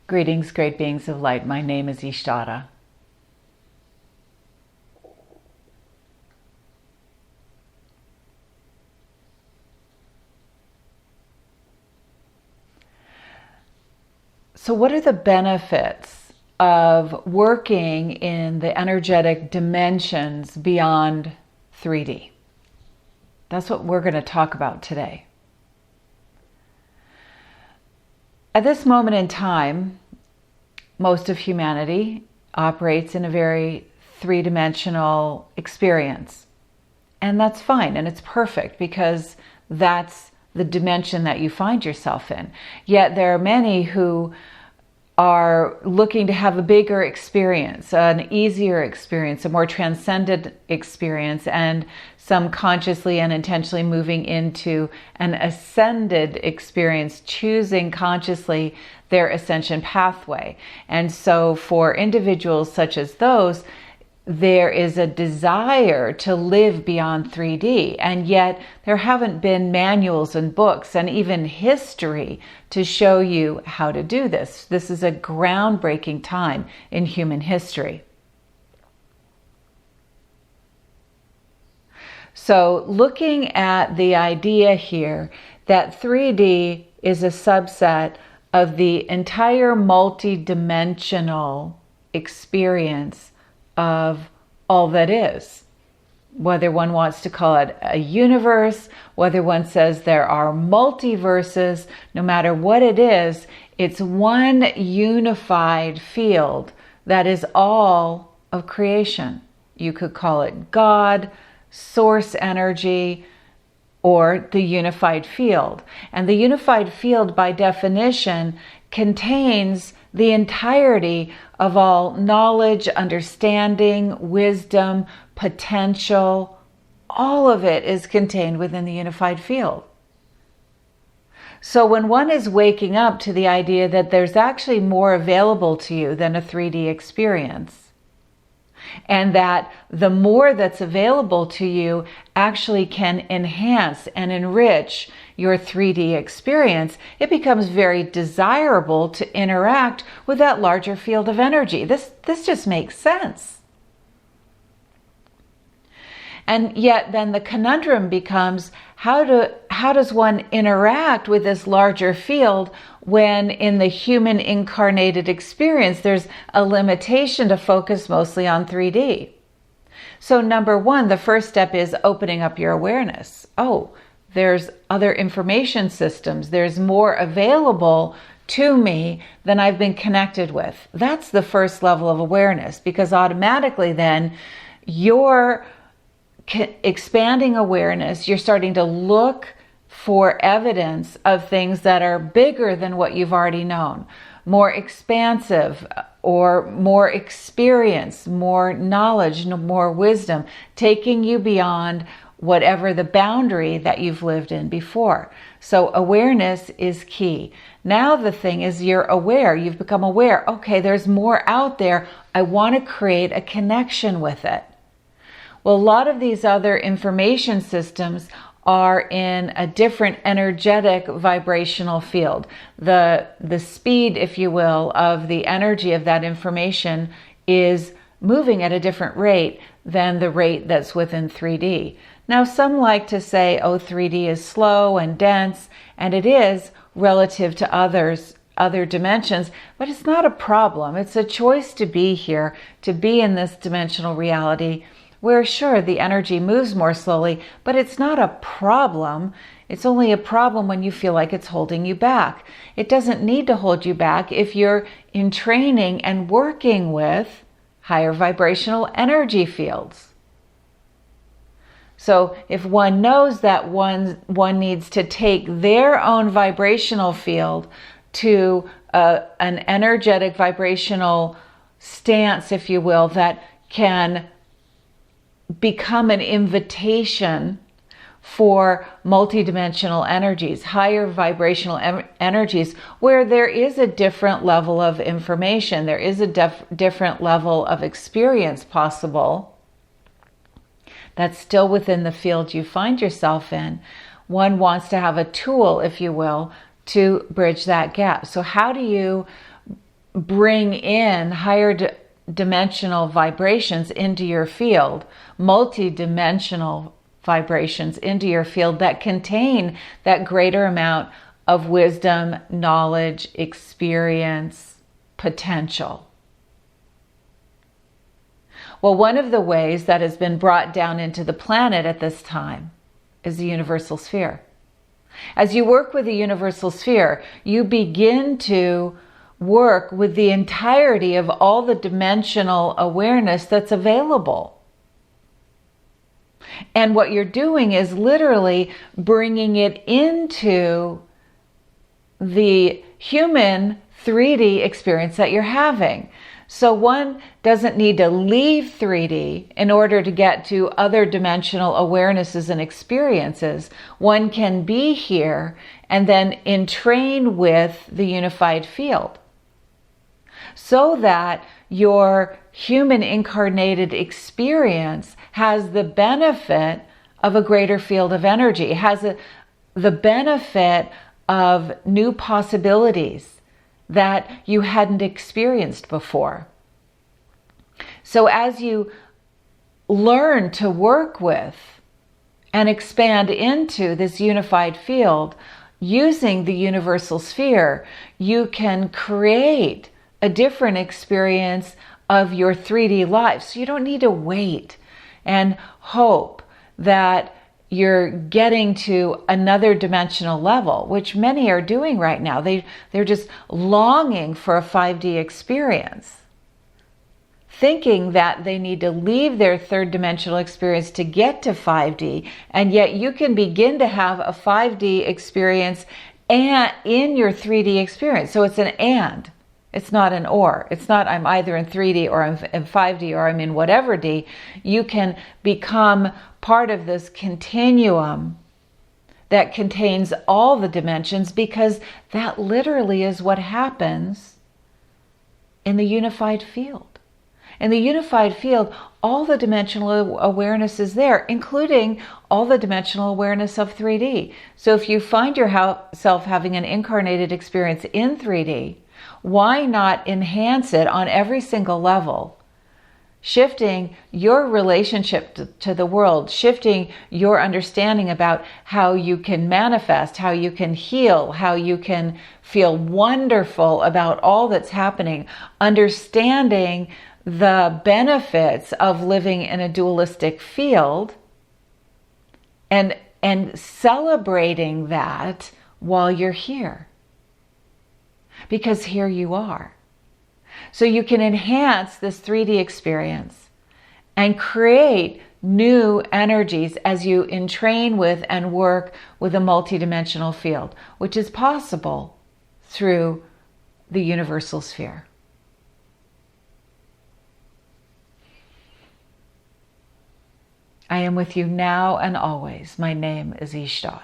Greetings, great beings of light. My name is Ishtara. So what are the benefits of working in the energetic dimensions beyond 3D? That's what we're going to talk about today. At this moment in time, most of humanity operates in a very three-dimensional experience. And that's fine, and it's perfect because that's the dimension that you find yourself in. Yet there are many who are looking to have a bigger experience, an easier experience, a more transcendent experience, and some consciously and intentionally moving into an ascended experience, choosing consciously their ascension pathway. And so for individuals such as those, there is a desire to live beyond 3D, and yet there haven't been manuals and books and even history to show you how to do this. This is a groundbreaking time in human history. So looking at the idea here that 3D is a subset of the entire multi-dimensional experience of all that is, whether one wants to call it a universe, whether one says there are multiverses, no matter what it is, it's one unified field that is all of creation. You could call it God, source energy, or the unified field. And the unified field, by definition, contains the entirety of all knowledge, understanding, wisdom, potential. All of it is contained within the unified field. So when one is waking up to the idea that there's actually more available to you than a 3D experience, and that the more that's available to you actually can enhance and enrich your 3D experience, it becomes very desirable to interact with that larger field of energy. This just makes sense. And yet then the conundrum becomes, how does one interact with this larger field when in the human incarnated experience there's a limitation to focus mostly on 3D? So number one, the first step is opening up your awareness. Oh, there's other information systems. There's more available to me than I've been connected with. That's the first level of awareness, because automatically then you're expanding awareness. You're starting to look for evidence of things that are bigger than what you've already known, more expansive, or more experience, more knowledge, more wisdom, taking you beyond whatever the boundary that you've lived in before. So awareness is key. Now the thing is, you're aware, you've become aware. Okay, there's more out there. I want to create a connection with it. Well, a lot of these other information systems are in a different energetic vibrational field. The speed, if you will, of the energy of that information is moving at a different rate than the rate that's within 3D. Now, some like to say, oh, 3D is slow and dense, and it is relative to other dimensions, but it's not a problem. It's a choice to be here, to be in this dimensional reality, where sure, the energy moves more slowly, but it's not a problem. It's only a problem when you feel like it's holding you back. It doesn't need to hold you back if you're in training and working with higher vibrational energy fields. So if one knows that one needs to take their own vibrational field to an energetic vibrational stance, if you will, that can become an invitation for multidimensional energies, higher vibrational energies, where there is a different level of information, there is a different level of experience possible that's still within the field you find yourself in. One wants to have a tool, if you will, to bridge that gap. So how do you bring in higher dimensional vibrations into your field, multi-dimensional vibrations into your field that contain that greater amount of wisdom, knowledge, experience, potential. Well, one of the ways that has been brought down into the planet at this time is the universal sphere. As you work with the universal sphere, you begin to work with the entirety of all the dimensional awareness that's available. And what you're doing is literally bringing it into the human 3D experience that you're having. So one doesn't need to leave 3D in order to get to other dimensional awarenesses and experiences. One can be here and then entrain with the unified field, so that your human incarnated experience has the benefit of a greater field of energy, has the benefit of new possibilities that you hadn't experienced before. So as you learn to work with and expand into this unified field using the universal sphere, you can create a different experience of your 3D life. So you don't need to wait and hope that you're getting to another dimensional level, which many are doing right now. They're just longing for a 5D experience, thinking that they need to leave their third dimensional experience to get to 5D, and yet you can begin to have a 5D experience and in your 3D experience. So it's an and. It's not an or. It's not I'm either in 3D or I'm in 5D or I'm in whatever D. You can become part of this continuum that contains all the dimensions, because that literally is what happens in the unified field. In the unified field, all the dimensional awareness is there, including all the dimensional awareness of 3D. So if you find yourself having an incarnated experience in 3D, why not enhance it on every single level, shifting your relationship to the world, shifting your understanding about how you can manifest, how you can heal, how you can feel wonderful about all that's happening, understanding the benefits of living in a dualistic field, and celebrating that while you're here. Because here you are. So you can enhance this 3D experience and create new energies as you entrain with and work with a multidimensional field, which is possible through the universal sphere. I am with you now and always. My name is Ishtara.